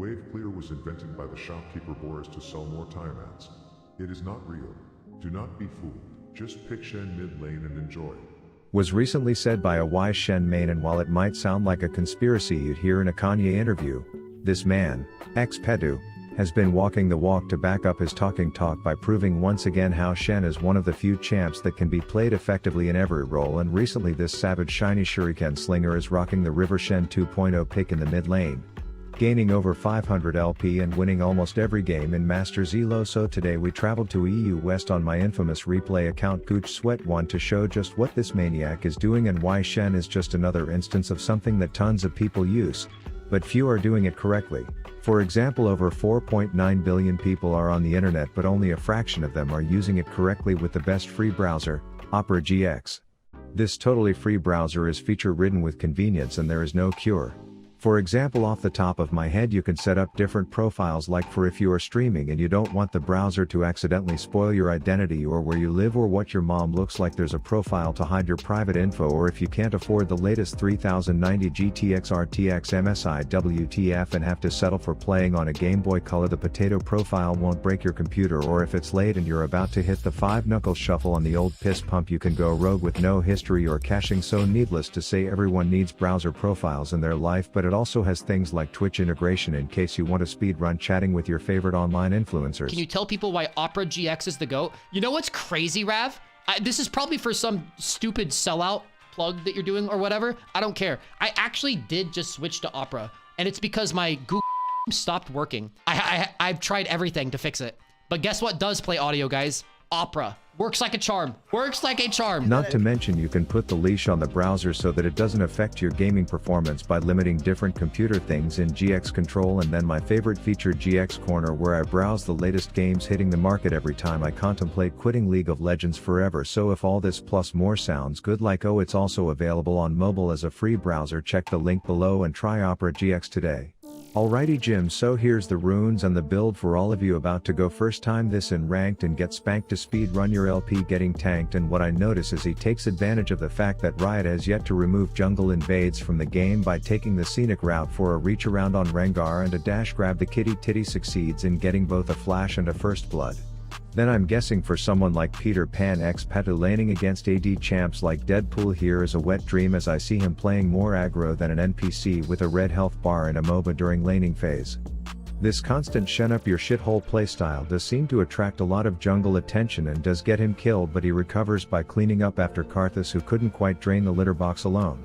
Wave Clear was invented by the shopkeeper Boris to sell more tire mats. It is not real. Do not be fooled. Just pick Shen mid-lane and enjoy. Was recently said by a wise Shen main, and while it might sound like a conspiracy you'd hear in a Kanye interview, this man, ex-Pedu, has been walking the walk to back up his talking talk by proving once again how Shen is one of the few champs that can be played effectively in every role, and recently this savage shiny shuriken slinger is rocking the River Shen 2.0 pick in the mid lane, gaining over 500 LP and winning almost every game in Masters Elo. So today we traveled to EU West on my infamous replay account Gooch Sweat 1 to show just what this maniac is doing and why Shen is just another instance of something that tons of people use, but few are doing it correctly. For example, over 4.9 billion people are on the internet, but only a fraction of them are using it correctly with the best free browser, Opera GX. This totally free browser is feature-ridden with convenience and there is no cure. For example, off the top of my head, you can set up different profiles, like for if you are streaming and you don't want the browser to accidentally spoil your identity or where you live or what your mom looks like, there's a profile to hide your private info, or if you can't afford the latest 3090 GTX RTX MSI WTF and have to settle for playing on a Game Boy Color, the potato profile won't break your computer, or if it's late and you're about to hit the 5-knuckle shuffle on the old piss pump, you can go rogue with no history or caching. So needless to say, everyone needs browser profiles in their life, but it also has things like Twitch integration in case you want to speedrun chatting with your favorite online influencers. Can you tell people why Opera GX is the GOAT? You know what's crazy, Rav? This is probably for some stupid sellout plug that you're doing or whatever. I don't care. I actually did just switch to Opera, and it's because my Google stopped working. I've tried everything to fix it. But guess what does play audio, guys? Opera. Works like a charm. Works like a charm. Not to mention, you can put the leash on the browser so that it doesn't affect your gaming performance by limiting different computer things in GX Control. And then my favorite feature, GX Corner, where I browse the latest games hitting the market every time I contemplate quitting League of Legends forever. So if all this plus more sounds good, like oh, it's also available on mobile as a free browser, check the link below and try Opera GX today. Alrighty Jim, so here's the runes and the build for all of you about to go first time this in ranked and get spanked to speed run your LP getting tanked. And what I notice is he takes advantage of the fact that Riot has yet to remove jungle invades from the game by taking the scenic route for a reach around on Rengar and a dash grab. The kitty titty succeeds in getting both a flash and a first blood. Then I'm guessing for someone like Peter Pan X Petu laning against AD champs like Deadpool here is a wet dream, as I see him playing more aggro than an NPC with a red health bar in a MOBA during laning phase. This constant Shen up your shithole playstyle does seem to attract a lot of jungle attention and does get him killed, but he recovers by cleaning up after Karthus, who couldn't quite drain the litter box alone.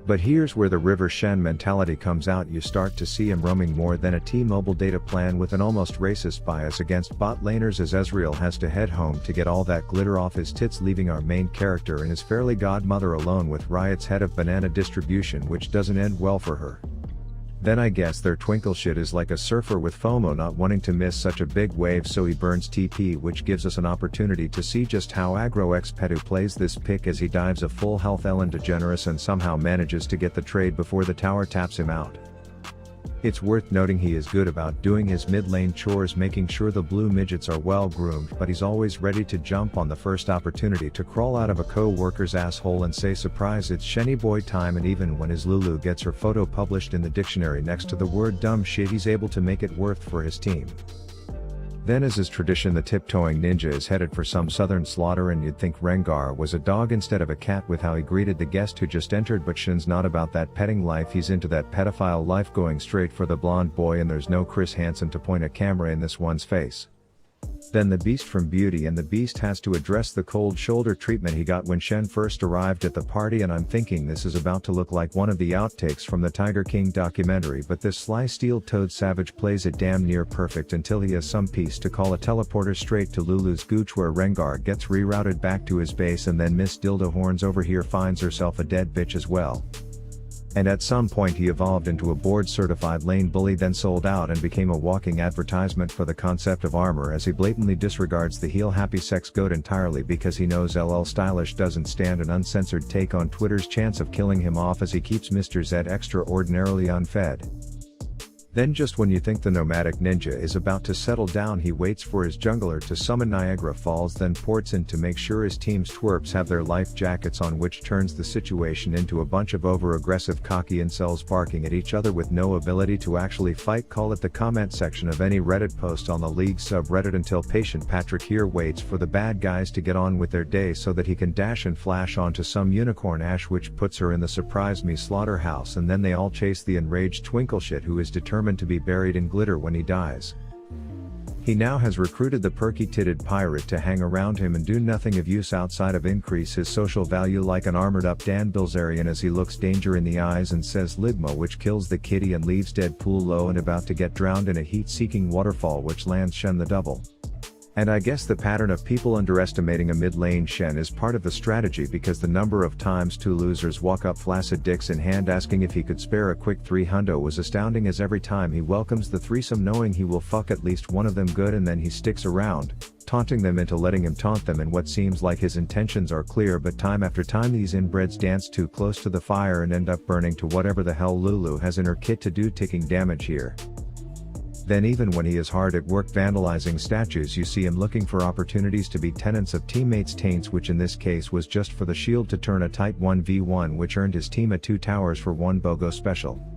But here's where the River Shen mentality comes out. You start to see him roaming more than a T-Mobile data plan with an almost racist bias against bot laners, as Ezreal has to head home to get all that glitter off his tits, leaving our main character and his fairy godmother alone with Riot's head of banana distribution, which doesn't end well for her. Then I guess their twinkle shit is like a surfer with FOMO, not wanting to miss such a big wave, so he burns TP, which gives us an opportunity to see just how aggro X Petu plays this pick as he dives a full health Ellen DeGeneres and somehow manages to get the trade before the tower taps him out. It's worth noting he is good about doing his mid lane chores, making sure the blue midgets are well groomed, but he's always ready to jump on the first opportunity to crawl out of a co-worker's asshole and say, surprise, it's Shenny boy time. And even when his Lulu gets her photo published in the dictionary next to the word dumb shit, he's able to make it worth for his team. Then, as is tradition, the tiptoeing ninja is headed for some southern slaughter, and you'd think Rengar was a dog instead of a cat with how he greeted the guest who just entered, but Shen's not about that petting life. He's into that pedophile life, going straight for the blonde boy, and there's no Chris Hansen to point a camera in this one's face. Then the Beast from Beauty and the Beast has to address the cold shoulder treatment he got when Shen first arrived at the party, and I'm thinking this is about to look like one of the outtakes from the Tiger King documentary, but this sly steel-toed savage plays it damn near perfect until he has some piece to call a teleporter straight to Lulu's gooch, where Rengar gets rerouted back to his base, and then Miss Dildo Horns over here finds herself a dead bitch as well. And at some point he evolved into a board-certified lane bully, then sold out and became a walking advertisement for the concept of armor, as he blatantly disregards the heel-happy sex goat entirely because he knows LL Stylish doesn't stand an uncensored take on Twitter's chance of killing him off, as he keeps Mr. Z extraordinarily unfed. Then just when you think the nomadic ninja is about to settle down, he waits for his jungler to summon Niagara Falls, then ports in to make sure his team's twerps have their life jackets on, which turns the situation into a bunch of over-aggressive cocky incels barking at each other with no ability to actually fight. Call it the comment section of any Reddit post on the League subreddit, until patient Patrick here waits for the bad guys to get on with their day so that he can dash and flash onto some unicorn ash, which puts her in the surprise me slaughterhouse, and then they all chase the enraged Twinkleshit, who is determined to be buried in glitter when he dies. He now has recruited the perky-titted pirate to hang around him and do nothing of use outside of increase his social value like an armored-up Dan Bilzerian, as he looks danger in the eyes and says Ligma, which kills the kitty and leaves Deadpool low and about to get drowned in a heat-seeking waterfall, which lands Shen the double. And I guess the pattern of people underestimating a mid-lane Shen is part of the strategy, because the number of times two losers walk up flaccid dicks in hand asking if he could spare a quick 300 was astounding, as every time he welcomes the threesome knowing he will fuck at least one of them good, and then he sticks around, taunting them into letting him taunt them in what seems like his intentions are clear, but time after time these inbreds dance too close to the fire and end up burning to whatever the hell Lulu has in her kit to do ticking damage here. Then even when he is hard at work vandalizing statues, you see him looking for opportunities to be tenants of teammates' taints, which in this case was just for the shield to turn a tight 1v1, which earned his team a 2 towers for 1 BOGO special.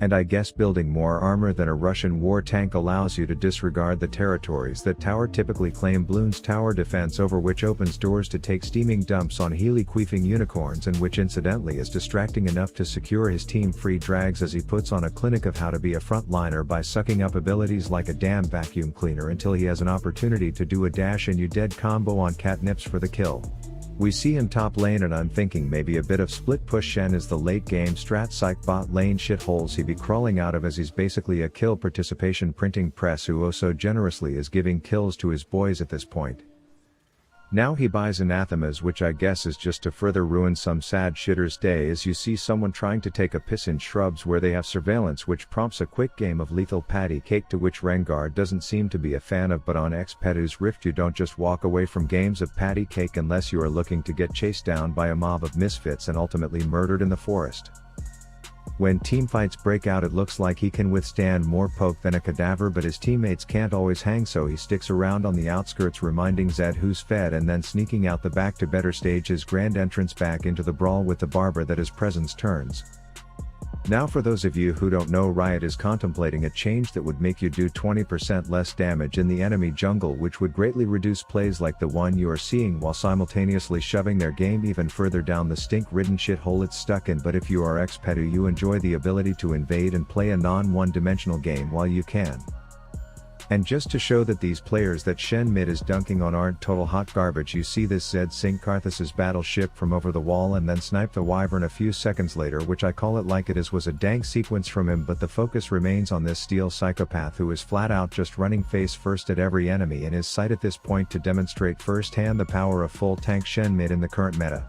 And I guess building more armor than a Russian war tank allows you to disregard the territories that tower typically claim. Bloons tower defense, over which opens doors to take steaming dumps on Healy-queefing unicorns, and which incidentally is distracting enough to secure his team free drags as he puts on a clinic of how to be a frontliner by sucking up abilities like a damn vacuum cleaner until he has an opportunity to do a dash and you dead combo on catnips for the kill. We see him top lane, and I'm thinking maybe a bit of split push Shen is the late game strat psych bot lane shitholes he be crawling out of, as he's basically a kill participation printing press who oh so generously is giving kills to his boys at this point. Now he buys anathemas, which I guess is just to further ruin some sad shitter's day, as you see someone trying to take a piss in shrubs where they have surveillance, which prompts a quick game of lethal patty cake, to which Rengar doesn't seem to be a fan of, but on Xpedu's Rift you don't just walk away from games of patty cake unless you are looking to get chased down by a mob of misfits and ultimately murdered in the forest. When teamfights break out, it looks like he can withstand more poke than a cadaver, but his teammates can't always hang, so he sticks around on the outskirts reminding Zed who's fed, and then sneaking out the back to better stage his grand entrance back into the brawl with the barber that his presence turns. Now for those of you who don't know, Riot is contemplating a change that would make you do 20% less damage in the enemy jungle, which would greatly reduce plays like the one you are seeing, while simultaneously shoving their game even further down the stink-ridden shithole it's stuck in. But if you are Xpedu, you enjoy the ability to invade and play a non-one-dimensional game while you can. And just to show that these players that Shen mid is dunking on aren't total hot garbage, you see this Zed sink Karthus's battleship from over the wall and then snipe the wyvern a few seconds later, which I call it like it is was a dank sequence from him, but the focus remains on this steel psychopath who is flat out just running face first at every enemy in his sight at this point to demonstrate firsthand the power of full tank Shen mid in the current meta.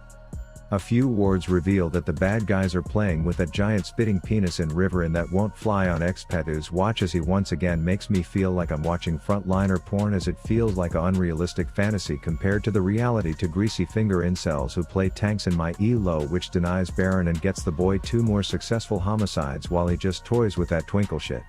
A few wards reveal that the bad guys are playing with that giant spitting penis in river, and that won't fly on Xpedu's watch, as he once again makes me feel like I'm watching frontliner porn, as it feels like an unrealistic fantasy compared to the reality to greasy finger incels who play tanks in my elo, which denies Baron and gets the boy 2 more successful homicides while he just toys with that twinkle shit.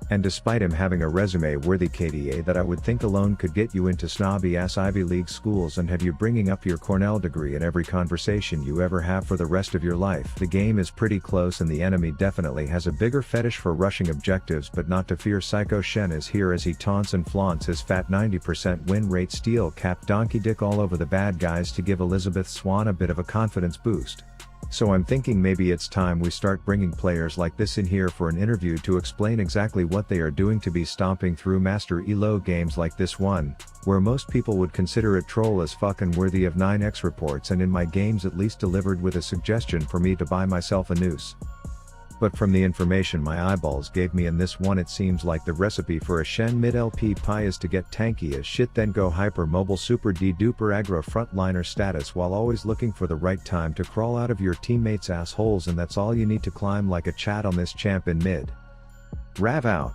And despite him having a resume-worthy KDA that I would think alone could get you into snobby-ass Ivy League schools and have you bringing up your Cornell degree in every conversation you ever have for the rest of your life, the game is pretty close and the enemy definitely has a bigger fetish for rushing objectives. But not to fear, Psycho Shen is here as he taunts and flaunts his fat 90% win rate steel-capped donkey dick all over the bad guys to give Elizabeth Swan a bit of a confidence boost. So I'm thinking maybe it's time we start bringing players like this in here for an interview to explain exactly what they are doing to be stomping through master elo games like this one, where most people would consider it troll as fuck and worthy of 9x reports, and in my games at least delivered with a suggestion for me to buy myself a noose. But from the information my eyeballs gave me in this one, it seems like the recipe for a Shen mid LP pie is to get tanky as shit, then go hyper mobile super duper aggro frontliner status while always looking for the right time to crawl out of your teammates' assholes, and that's all you need to climb like a chat on this champ in mid. Rav out.